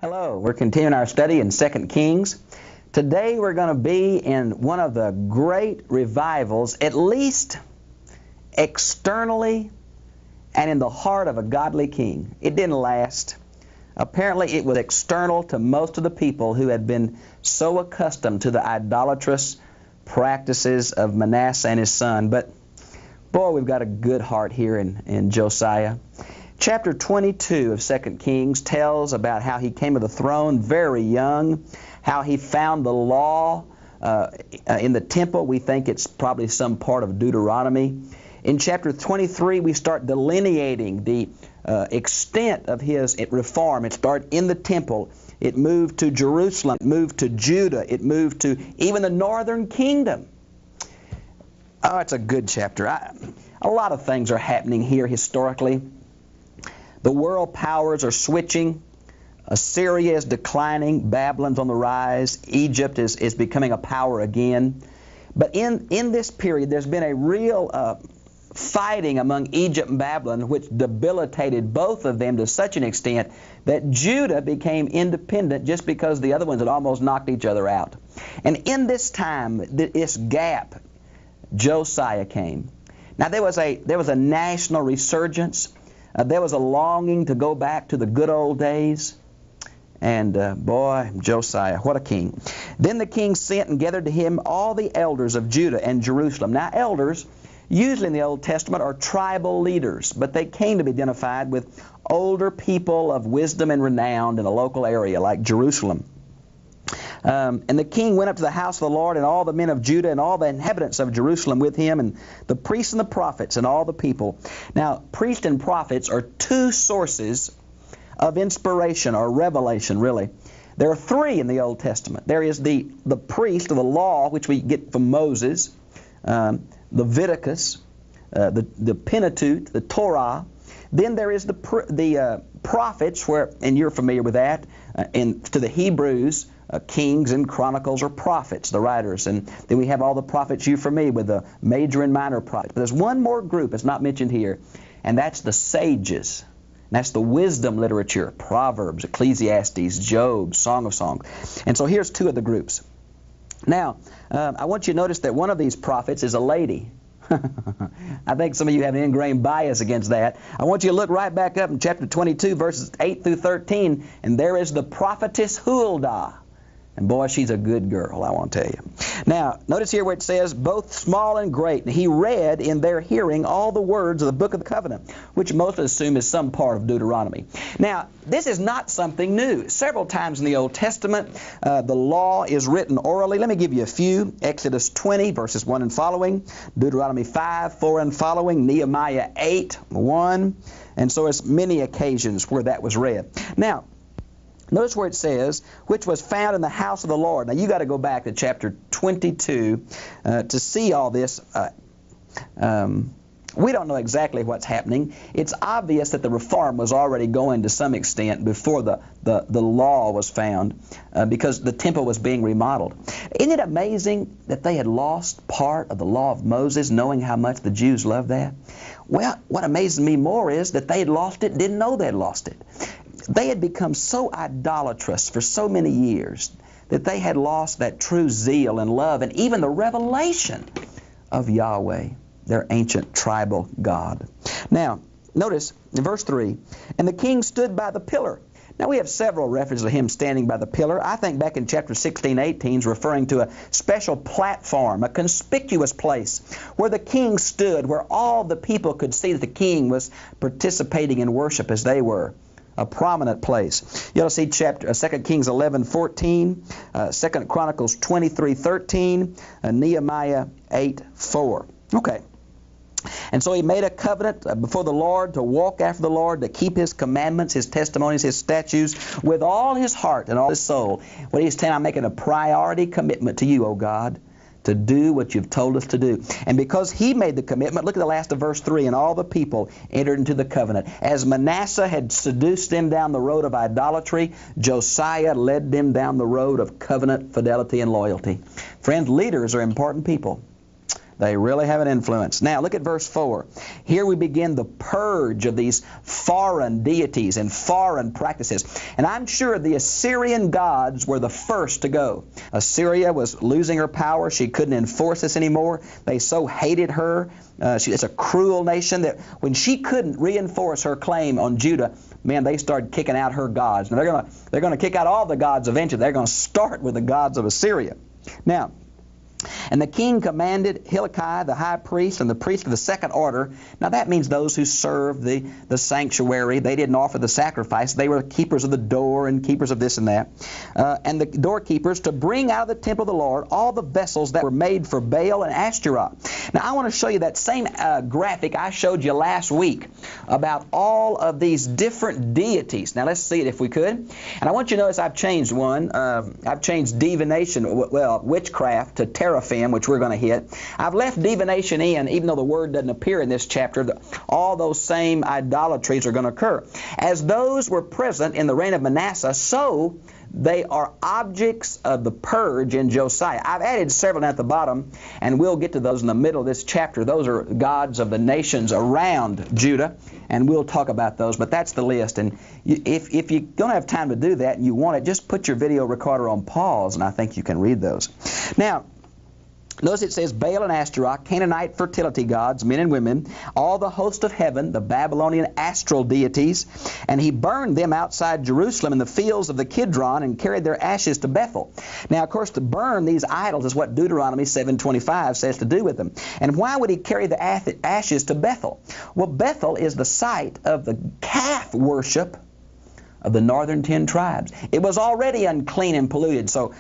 Hello, we're continuing our study in 2 Kings. Today we're going to be in one of the great revivals, at least externally and in the heart of a godly king. It didn't last. Apparently it was external to most of the people who had been so accustomed to the idolatrous practices of Manasseh and his son. But boy, we've got a good heart here in Josiah. Chapter 22 of 2 Kings tells about how he came to the throne very young, how he found the law in the temple. We think it's probably some part of Deuteronomy. In chapter 23, we start delineating the extent of his reform. It started in the temple. It moved to Jerusalem. It moved to Judah. It moved to even the northern kingdom. Oh, it's a good chapter. A lot of things are happening here historically. The world powers are switching. Assyria is declining. Babylon's on the rise. Egypt is becoming a power again. But in this period, there's been a real fighting among Egypt and Babylon, which debilitated both of them to such an extent that Judah became independent just because the other ones had almost knocked each other out. And in this time, this gap, Josiah came. Now there was a national resurgence. There was a longing to go back to the good old days. And boy, Josiah, what a king. Then the king sent and gathered to him all the elders of Judah and Jerusalem. Now elders, usually in the Old Testament, are tribal leaders, but they came to be identified with older people of wisdom and renown in a local area like Jerusalem. And the king went up to the house of the Lord, and all the men of Judah and all the inhabitants of Jerusalem with him, and the priests and the prophets and all the people. Now, priests and prophets are two sources of inspiration or revelation, really. There are three in the Old Testament. There is the priest of the law, which we get from Moses, Leviticus, the Pentateuch, the Torah. Then there is the prophets, and you're familiar with that, to the Hebrews, kings and chronicles are prophets, the writers. And then we have all the prophets you're familiar with, the major and minor prophets. But there's one more group that's not mentioned here, and that's the sages. And that's the wisdom literature, Proverbs, Ecclesiastes, Job, Song of Songs. And so here's two of the groups. Now, I want you to notice that one of these prophets is a lady. I think some of you have an ingrained bias against that. I want you to look right back up in chapter 22, verses 8 through 13, and there is the prophetess Huldah. And boy, she's a good girl, I want to tell you. Now, notice here where it says, both small and great. And he read in their hearing all the words of the book of the covenant, which most assume is some part of Deuteronomy. Now, this is not something new. Several times in the Old Testament, the law is written orally. Let me give you a few. Exodus 20, verses 1 and following. Deuteronomy 5, 4 and following. Nehemiah 8, 1. And so there's many occasions where that was read. Now, notice where it says, which was found in the house of the Lord. Now, you got to go back to chapter 22 to see all this. We don't know exactly what's happening. It's obvious that the reform was already going to some extent before the law was found because the temple was being remodeled. Isn't it amazing that they had lost part of the law of Moses, knowing how much the Jews loved that? Well, what amazes me more is that they had lost it, didn't know they had lost it. They had become so idolatrous for so many years that they had lost that true zeal and love and even the revelation of Yahweh, their ancient tribal God. Now, notice in verse 3, and the king stood by the pillar. Now, we have several references to him standing by the pillar. I think back in chapter 16, 18 is referring to a special platform, a conspicuous place where the king stood, where all the people could see that the king was participating in worship as they were. A prominent place. You ought to see 2 Kings 11, 14, 2 Chronicles 23, 13, Nehemiah 8, 4. Okay. And so he made a covenant before the Lord to walk after the Lord, to keep his commandments, his testimonies, his statutes with all his heart and all his soul. What he's saying, I'm making a priority commitment to you, O God, to do what you've told us to do. And because he made the commitment, look at the last of verse 3, and all the people entered into the covenant. As Manasseh had seduced them down the road of idolatry, Josiah led them down the road of covenant, fidelity, and loyalty. Friends, leaders are important people. They really have an influence. Now, look at verse 4. Here we begin the purge of these foreign deities and foreign practices. And I'm sure the Assyrian gods were the first to go. Assyria was losing her power. She couldn't enforce this anymore. They so hated her. It's a cruel nation that when she couldn't reinforce her claim on Judah, man, they started kicking out her gods. And they're going to kick out all the gods eventually. They're going to start with the gods of Assyria. Now, and the king commanded Hilkiah, the high priest, and the priest of the second order. Now that means those who served the sanctuary. They didn't offer the sacrifice. They were keepers of the door and keepers of this and that. And the doorkeepers to bring out of the temple of the Lord all the vessels that were made for Baal and Ashtoreth. Now I want to show you that same graphic I showed you last week about all of these different deities. Now let's see it if we could. And I want you to notice I've changed one. I've changed divination, well, witchcraft, to teraphim, which we're going to hit. I've left divination in, even though the word doesn't appear in this chapter. All those same idolatries are going to occur. As those were present in the reign of Manasseh, so they are objects of the purge in Josiah. I've added several at the bottom, and we'll get to those in the middle of this chapter. Those are gods of the nations around Judah, and we'll talk about those, but that's the list. And if you don't have time to do that and you want it, just put your video recorder on pause, and I think you can read those. Now, notice it says Baal and Ashtoreth, Canaanite fertility gods, men and women, all the host of heaven, the Babylonian astral deities, and he burned them outside Jerusalem in the fields of the Kidron and carried their ashes to Bethel. Now, of course, to burn these idols is what Deuteronomy 7:25 says to do with them. And why would he carry the ashes to Bethel? Well, Bethel is the site of the calf worship of the northern 10 tribes. It was already unclean and polluted, so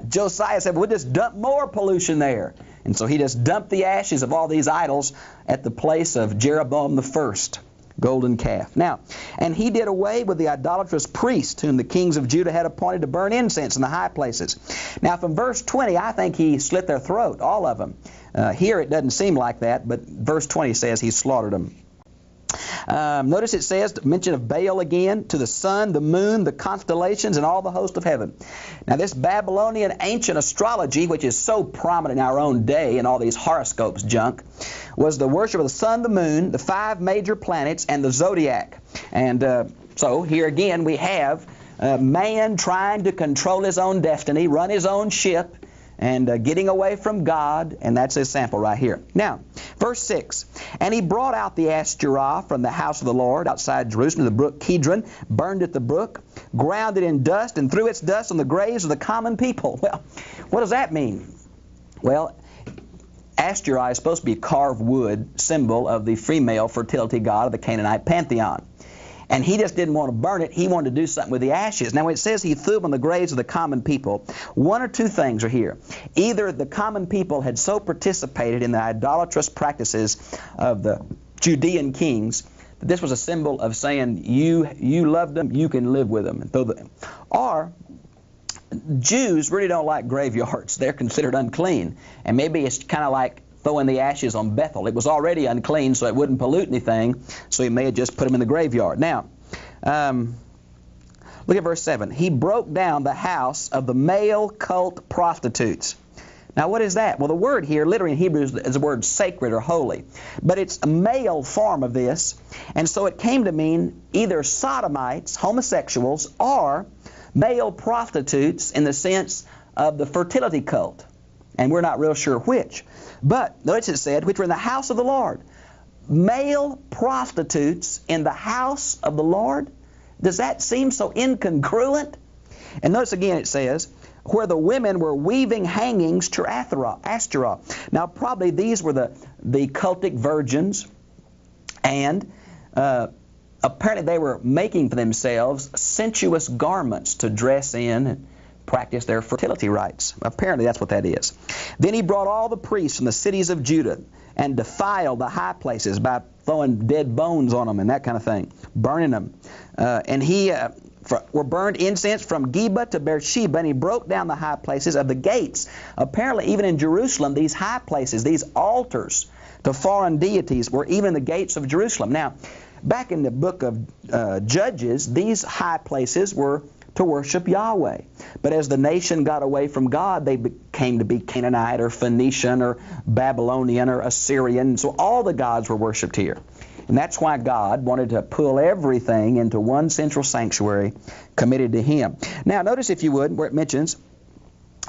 Josiah said, we'll just dump more pollution there. And so he just dumped the ashes of all these idols at the place of Jeroboam the first, golden calf. Now, and he did away with the idolatrous priests whom the kings of Judah had appointed to burn incense in the high places. Now, from verse 20, I think he slit their throat, all of them. Here it doesn't seem like that, but verse 20 says he slaughtered them. Notice it says, mention of Baal again, to the sun, the moon, the constellations, and all the host of heaven. Now this Babylonian ancient astrology, which is so prominent in our own day and all these horoscopes junk, was the worship of the sun, the moon, the 5 major planets, and the zodiac. And so here again we have man trying to control his own destiny, run his own ship, and getting away from God, and that's his sample right here. Now, verse 6, and he brought out the Ashtoreth from the house of the Lord outside Jerusalem, the brook Kidron, burned at the brook, ground it in dust, and threw its dust on the graves of the common people. Well, what does that mean? Well, Ashtoreth is supposed to be a carved wood symbol of the female fertility god of the Canaanite pantheon. And he just didn't want to burn it. He wanted to do something with the ashes. Now, when it says he threw them on the graves of the common people, one or two things are here. Either the common people had so participated in the idolatrous practices of the Judean kings that this was a symbol of saying, you loved them, you can live with them. Or Jews really don't like graveyards. They're considered unclean. And maybe it's kind of like throwing the ashes on Bethel. It was already unclean, so it wouldn't pollute anything, so he may have just put them in the graveyard. Now, look at verse 7. He broke down the house of the male cult prostitutes. Now, what is that? Well, the word here, literally in Hebrew, is the word sacred or holy. But it's a male form of this, and so it came to mean either sodomites, homosexuals, or male prostitutes in the sense of the fertility cult. And we're not real sure which. But notice it said, which were in the house of the Lord. Male prostitutes in the house of the Lord? Does that seem so incongruent? And notice again it says, where the women were weaving hangings to Ashtoreth. Now probably these were the cultic virgins, and apparently they were making for themselves sensuous garments to dress in and practice their fertility rites. Apparently that's what that is. Then he brought all the priests from the cities of Judah and defiled the high places by throwing dead bones on them and that kind of thing, burning them. And he were burned incense from Geba to Beersheba, and he broke down the high places of the gates. Apparently even in Jerusalem, these high places, these altars to foreign deities were even the gates of Jerusalem. Now, back in the book of Judges, these high places were to worship Yahweh. But as the nation got away from God, they came to be Canaanite or Phoenician or Babylonian or Assyrian. So all the gods were worshipped here. And that's why God wanted to pull everything into one central sanctuary committed to Him. Now, notice, if you would, where it mentions,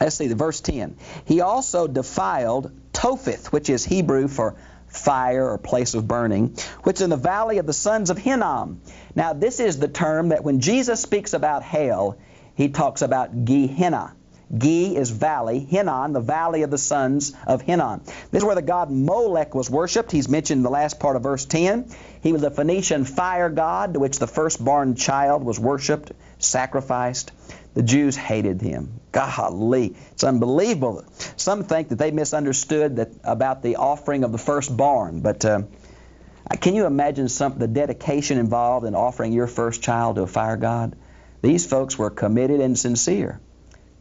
let's see, the verse 10. He also defiled Topheth, which is Hebrew for fire or place of burning, which is in the valley of the sons of Hinnom. Now, this is the term that when Jesus speaks about hell, He talks about Gehenna. Ge is valley, Hinnom, the valley of the sons of Hinnom. This is where the god Molech was worshipped. He's mentioned in the last part of verse 10. He was a Phoenician fire god to which the firstborn child was worshipped, sacrificed. The Jews hated him. Golly, it's unbelievable. Some think that they misunderstood about the offering of the firstborn. But can you imagine the dedication involved in offering your first child to a fire god? These folks were committed and sincere.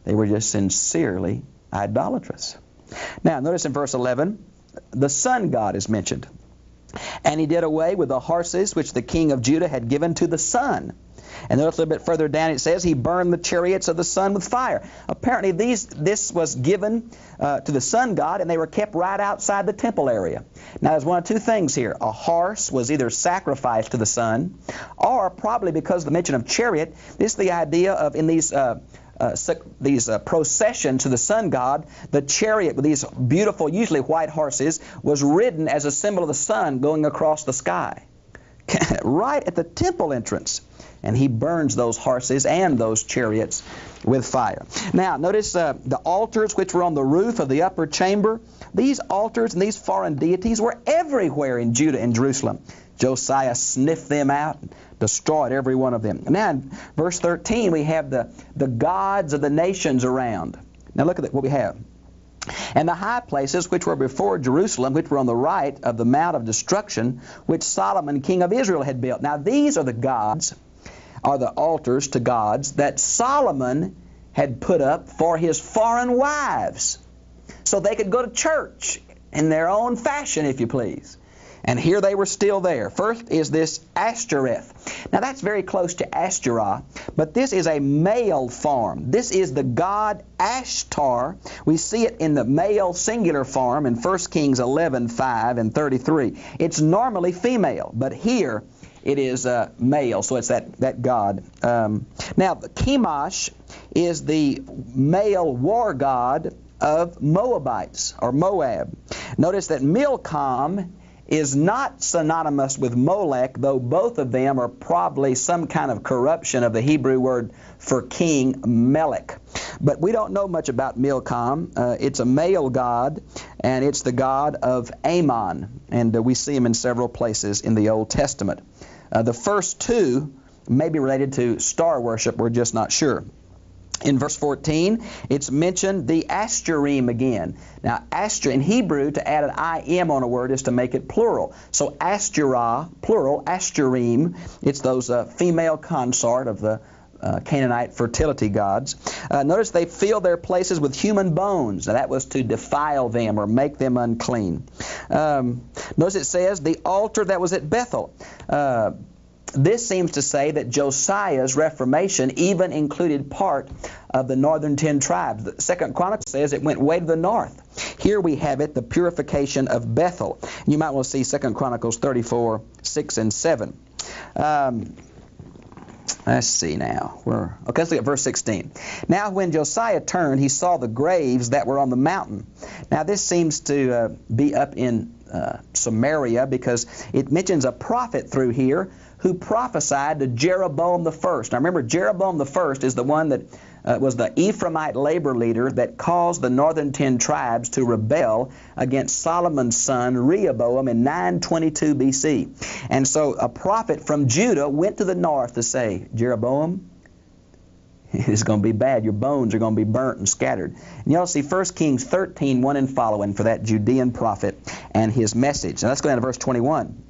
They were just sincerely idolatrous. Now, notice in verse 11, the sun god is mentioned. And he did away with the horses which the king of Judah had given to the sun. And notice a little bit further down it says, he burned the chariots of the sun with fire. Apparently this was given to the sun god, and they were kept right outside the temple area. Now, there's one of two things here. A horse was either sacrificed to the sun, or probably because of the mention of chariot, this is the idea of in these processions to the sun god, the chariot with these beautiful, usually white horses, was ridden as a symbol of the sun going across the sky. Right at the temple entrance. And he burns those horses and those chariots with fire. Now, notice the altars which were on the roof of the upper chamber. These altars and these foreign deities were everywhere in Judah and Jerusalem. Josiah sniffed them out and destroyed every one of them. Now, in verse 13, we have the gods of the nations around. Now, look at what we have. And the high places which were before Jerusalem, which were on the right of the Mount of Destruction, which Solomon, king of Israel, had built. Now, these are the gods, are the altars to gods that Solomon had put up for his foreign wives, so they could go to church in their own fashion, if you please. And here they were still there. First is this Ashtoreth. Now that's very close to Ashtoreth, but this is a male form. This is the god Ashtar. We see it in the male singular form in 1 Kings 11:5 and 33. It's normally female, but here it is male, so it's that god. Now, Chemosh is the male war god of Moabites, or Moab. Notice that Milcom is not synonymous with Molech, though both of them are probably some kind of corruption of the Hebrew word for king, Melech. But we don't know much about Milcom. It's a male god, and it's the god of Ammon, and we see him in several places in the Old Testament. The first two may be related to star worship. We're just not sure. In verse 14, it's mentioned the Ashtarim again. Now, Ashtar in Hebrew, to add an im on a word is to make it plural. So Ashtarah, plural, Ashtarim, it's those female consort of the Canaanite fertility gods. Notice they fill their places with human bones. Now, that was to defile them or make them unclean. Notice it says the altar that was at Bethel. This seems to say that Josiah's reformation even included part of the northern 10 tribes. The 2nd Chronicles says it went way to the north. Here we have it, the purification of Bethel. You might want to see 2 Chronicles 34, 6 and 7. Let's see now. Okay, let's look at verse 16. Now when Josiah turned, he saw the graves that were on the mountain. Now this seems to be up in Samaria, because it mentions a prophet through here who prophesied to Jeroboam the first. Now remember, Jeroboam the first is the one that was the Ephraimite labor leader that caused the northern 10 tribes to rebel against Solomon's son Rehoboam in 922 BC. And so a prophet from Judah went to the north to say, Jeroboam, it's going to be bad. Your bones are going to be burnt and scattered. And you ought to see 1 Kings 13, 1 and following for that Judean prophet and his message. Now let's go down to verse 21.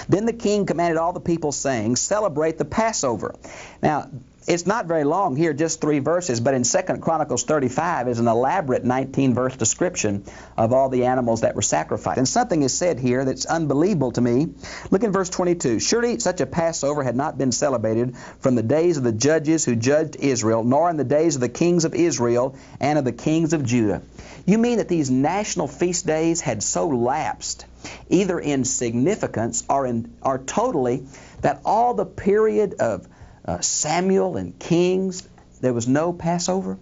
Then the king commanded all the people, saying, celebrate the Passover. Now, it's not very long here, just 3 verses, but in 2 Chronicles 35 is an elaborate 19-verse description of all the animals that were sacrificed. And something is said here that's unbelievable to me. Look in verse 22. Surely such a Passover had not been celebrated from the days of the judges who judged Israel, nor in the days of the kings of Israel and of the kings of Judah. You mean that these national feast days had so lapsed, either in significance or totally, that all the period of Samuel and Kings, there was no Passover?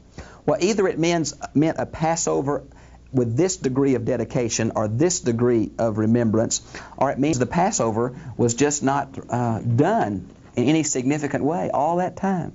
Well, either it meant a Passover with this degree of dedication or this degree of remembrance, or it means the Passover was just not done in any significant way all that time.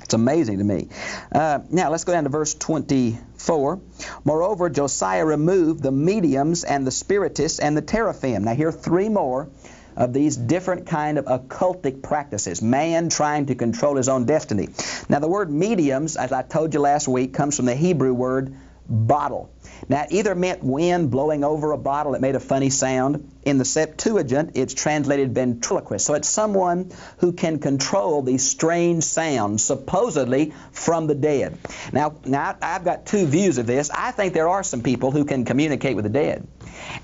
It's amazing to me. Now, let's go down to verse 24. Moreover, Josiah removed the mediums and the spiritists and the teraphim. Now, here are 3 more of these different kind of occultic practices. Man trying to control his own destiny. Now, the word mediums, as I told you last week, comes from the Hebrew word bottle. Now, it either meant wind blowing over a bottle that made a funny sound. In the Septuagint, it's translated ventriloquist. So it's someone who can control these strange sounds, supposedly from the dead. Now I've got 2 views of this. I think there are some people who can communicate with the dead.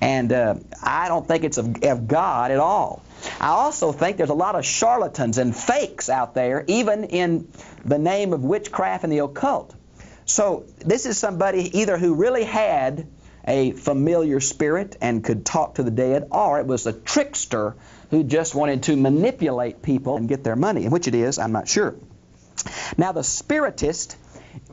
And I don't think it's of God at all. I also think there's a lot of charlatans and fakes out there, even in the name of witchcraft and the occult. So this is somebody either who really had a familiar spirit and could talk to the dead, or it was a trickster who just wanted to manipulate people and get their money, and which it is, I'm not sure. Now, the spiritist,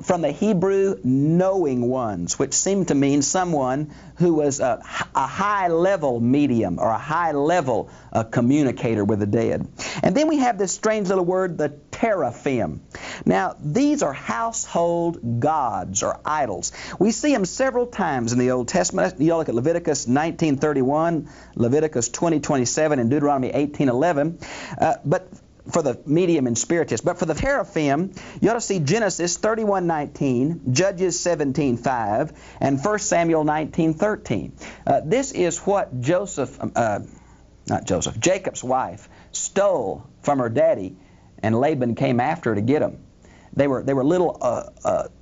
from the Hebrew knowing ones, which seemed to mean someone who was a high-level medium or a high-level communicator with the dead. And then we have this strange little word, the teraphim. Now, these are household gods or idols. We see them several times in the Old Testament. You look at Leviticus 19:31, Leviticus 20:27, and Deuteronomy 18:11. But for the medium and spiritist. But for the teraphim, you ought to see Genesis 31:19, Judges 17:5, and 1 Samuel 19:13. This is what Jacob's wife stole from her daddy, and Laban came after her to get them. They were little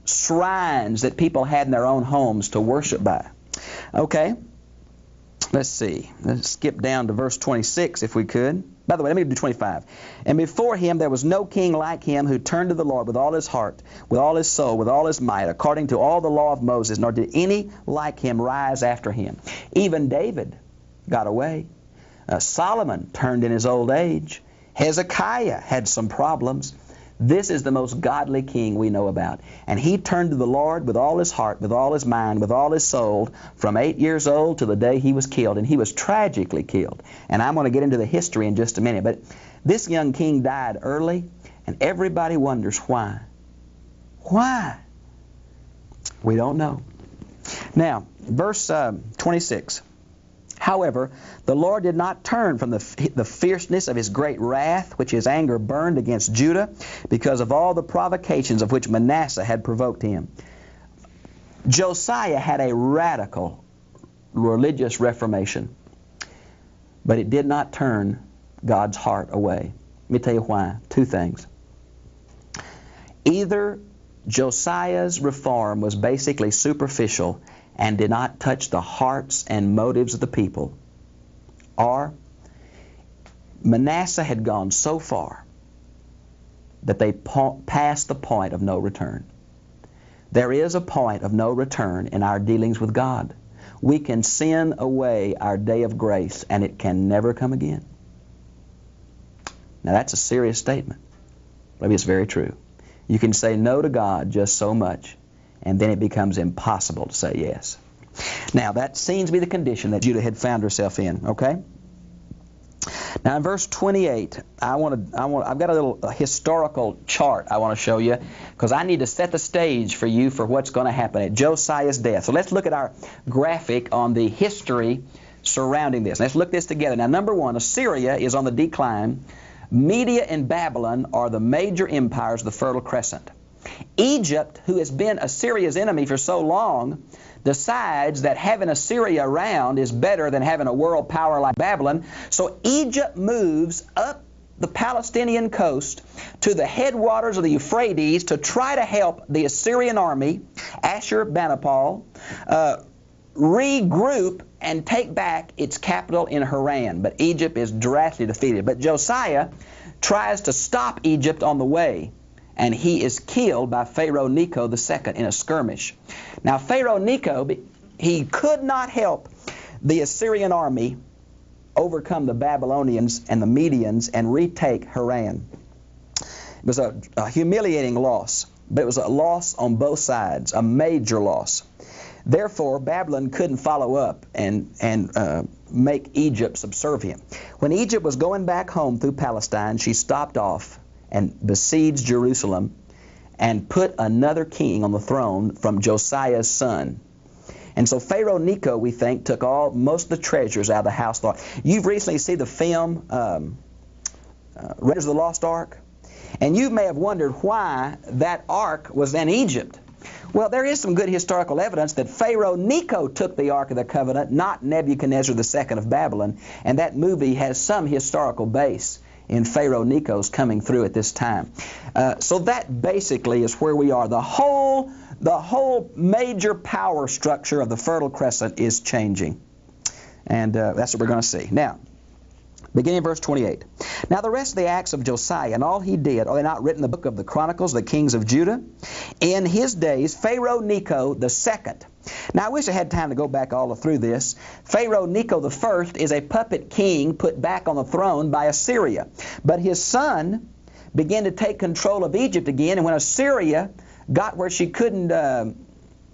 shrines that people had in their own homes to worship by. Okay, let's see. Let's skip down to verse 26 if we could. By the way, let me do 25. And before him there was no king like him who turned to the Lord with all his heart, with all his soul, with all his might, according to all the law of Moses, nor did any like him rise after him. Even David got away. Solomon turned in his old age. Hezekiah had some problems. This is the most godly king we know about. And he turned to the Lord with all his heart, with all his mind, with all his soul, from 8 years old to the day he was killed. And he was tragically killed. And I'm going to get into the history in just a minute. But this young king died early, and everybody wonders why. Why? We don't know. Now, verse 26. However, the Lord did not turn from the fierceness of his great wrath, which his anger burned against Judah, because of all the provocations of which Manasseh had provoked him. Josiah had a radical religious reformation, but it did not turn God's heart away. Let me tell you why. 2 things. Either Josiah's reform was basically superficial and did not touch the hearts and motives of the people, or Manasseh had gone so far that they passed the point of no return. There is a point of no return in our dealings with God. We can sin away our day of grace, and it can never come again. Now, that's a serious statement. Maybe it's very true. You can say no to God just so much, and then it becomes impossible to say yes. Now, that seems to be the condition that Judah had found herself in, okay? Now, in verse 28, I've got a little historical chart I want to show you, because I need to set the stage for you for what's going to happen at Josiah's death. So let's look at our graphic on the history surrounding this. Let's look this together. Now, number 1, Assyria is on the decline. Media and Babylon are the major empires of the Fertile Crescent. Egypt, who has been Assyria's enemy for so long, decides that having Assyria around is better than having a world power like Babylon. So Egypt moves up the Palestinian coast to the headwaters of the Euphrates to try to help the Assyrian army, Ashurbanipal, regroup and take back its capital in Haran. But Egypt is drastically defeated. But Josiah tries to stop Egypt on the way, and he is killed by Pharaoh Necho II in a skirmish. Now, Pharaoh Necho, he could not help the Assyrian army overcome the Babylonians and the Medians and retake Haran. It was a humiliating loss, but it was a loss on both sides, a major loss. Therefore, Babylon couldn't follow up and make Egypt subservient. When Egypt was going back home through Palestine, she stopped off and besieged Jerusalem and put another king on the throne from Josiah's son. And so Pharaoh Necho, we think, took most of the treasures out of the house. You've recently seen the film Raiders of the Lost Ark, and you may have wondered why that ark was in Egypt. Well, there is some good historical evidence that Pharaoh Necho took the Ark of the Covenant, not Nebuchadnezzar II of Babylon, and that movie has some historical base in Pharaoh Necho's coming through at this time. So that basically is where we are. The whole major power structure of the Fertile Crescent is changing. And that's what we're going to see. Now, beginning in verse 28. Now the rest of the acts of Josiah and all he did, are they not written in the book of the Chronicles of the kings of Judah? In his days, Pharaoh Necho II. Now I wish I had time to go back all through this. Pharaoh Necho I is a puppet king put back on the throne by Assyria. But his son began to take control of Egypt again, and when Assyria got where she couldn't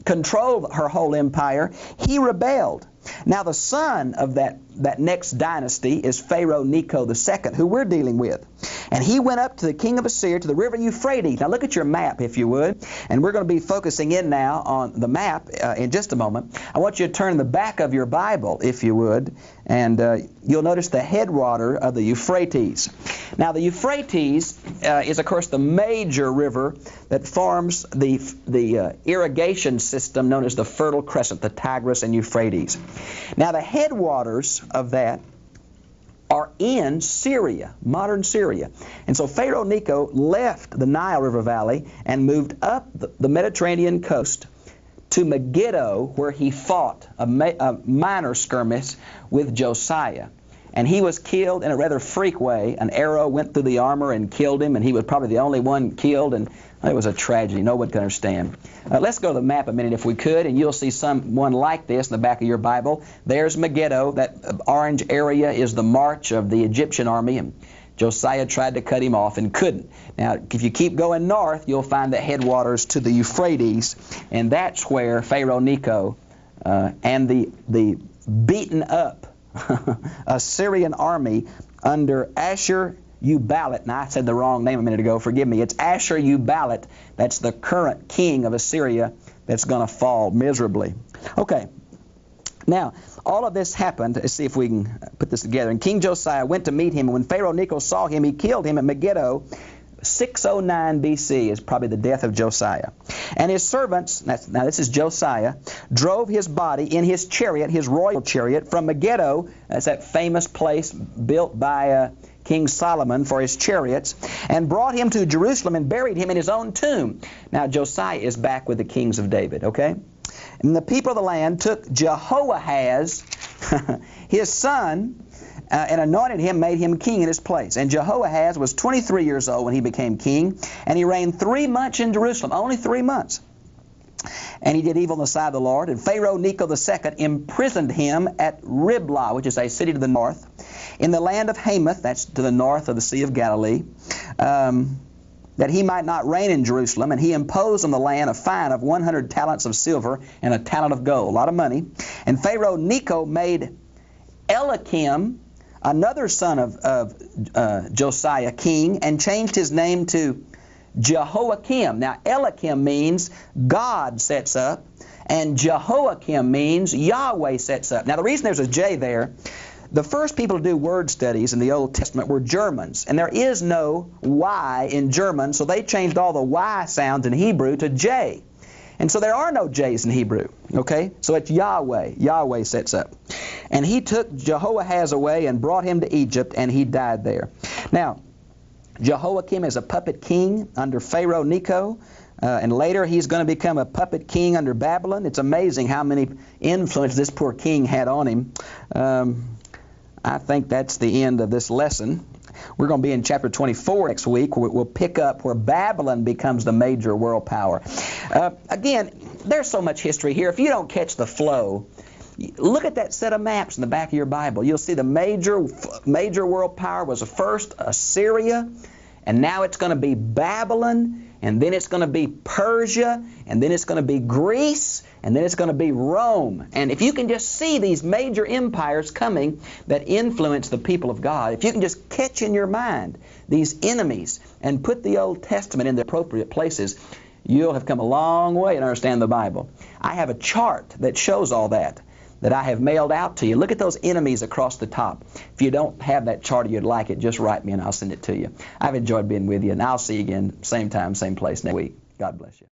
control her whole empire, he rebelled. Now the son of that next dynasty is Pharaoh Necho II, who we're dealing with. And he went up to the king of Assyria, to the river Euphrates. Now look at your map, if you would. And we're going to be focusing in now on the map in just a moment. I want you to turn the back of your Bible, if you would, and you'll notice the headwater of the Euphrates. Now the Euphrates is, of course, the major river that forms the irrigation system known as the Fertile Crescent, the Tigris and Euphrates. Now the headwaters of that are in Syria, modern Syria. And so Pharaoh Necho left the Nile River Valley and moved up the Mediterranean coast to Megiddo, where he fought a minor skirmish with Josiah. And he was killed in a rather freak way. An arrow went through the armor and killed him, and he was probably the only one killed, and it was a tragedy. No one can understand. Let's go to the map a minute if we could, and you'll see someone like this in the back of your Bible. There's Megiddo. That orange area is the march of the Egyptian army, and Josiah tried to cut him off and couldn't. Now, if you keep going north, you'll find the headwaters to the Euphrates, and that's where Pharaoh Necho and the beaten up Assyrian army under Ashur-uballit. Now, I said the wrong name a minute ago. Forgive me. It's Ashur-uballit. That's the current king of Assyria that's going to fall miserably. Okay. Now, all of this happened. Let's see if we can put this together. And King Josiah went to meet him, and when Pharaoh Necho saw him, he killed him at Megiddo. 609 B.C. is probably the death of Josiah. And his servants, now this is Josiah, drove his body in his chariot, his royal chariot, from Megiddo. That's that famous place built by King Solomon for his chariots, and brought him to Jerusalem and buried him in his own tomb. Now Josiah is back with the kings of David, okay? And the people of the land took Jehoahaz, his son, and anointed him, made him king in his place. And Jehoahaz was 23 years old when he became king, and he reigned 3 months in Jerusalem, only 3 months. And he did evil in the sight of the Lord. And Pharaoh Necho II imprisoned him at Riblah, which is a city to the north, in the land of Hamath, that's to the north of the Sea of Galilee, that he might not reign in Jerusalem. And he imposed on the land a fine of 100 talents of silver and a talent of gold, a lot of money. And Pharaoh Necho made Eliakim, another son of Josiah, king, and changed his name to Jehoiakim. Now, Eliakim means God sets up, and Jehoiakim means Yahweh sets up. Now, the reason there's a J there, the first people to do word studies in the Old Testament were Germans, and there is no Y in German, so they changed all the Y sounds in Hebrew to J. And so there are no J's in Hebrew, okay? So it's Yahweh. Yahweh sets up. And he took Jehoahaz away and brought him to Egypt, and he died there. Now, Jehoiakim is a puppet king under Pharaoh Necho, and later he's going to become a puppet king under Babylon. It's amazing how many influence this poor king had on him. I think that's the end of this lesson. We're going to be in chapter 24 next week, where we'll pick up where Babylon becomes the major world power. Again, there's so much history here. If you don't catch the flow, look at that set of maps in the back of your Bible. You'll see the major world power was first Assyria, and now it's going to be Babylon, and then it's going to be Persia, and then it's going to be Greece, and then it's going to be Rome. And if you can just see these major empires coming that influence the people of God, if you can just catch in your mind these enemies and put the Old Testament in the appropriate places, you'll have come a long way and understand the Bible. I have a chart that shows all that I have mailed out to you. Look at those enemies across the top. If you don't have that chart or you'd like it, just write me and I'll send it to you. I've enjoyed being with you, and I'll see you again, same time, same place next week. God bless you.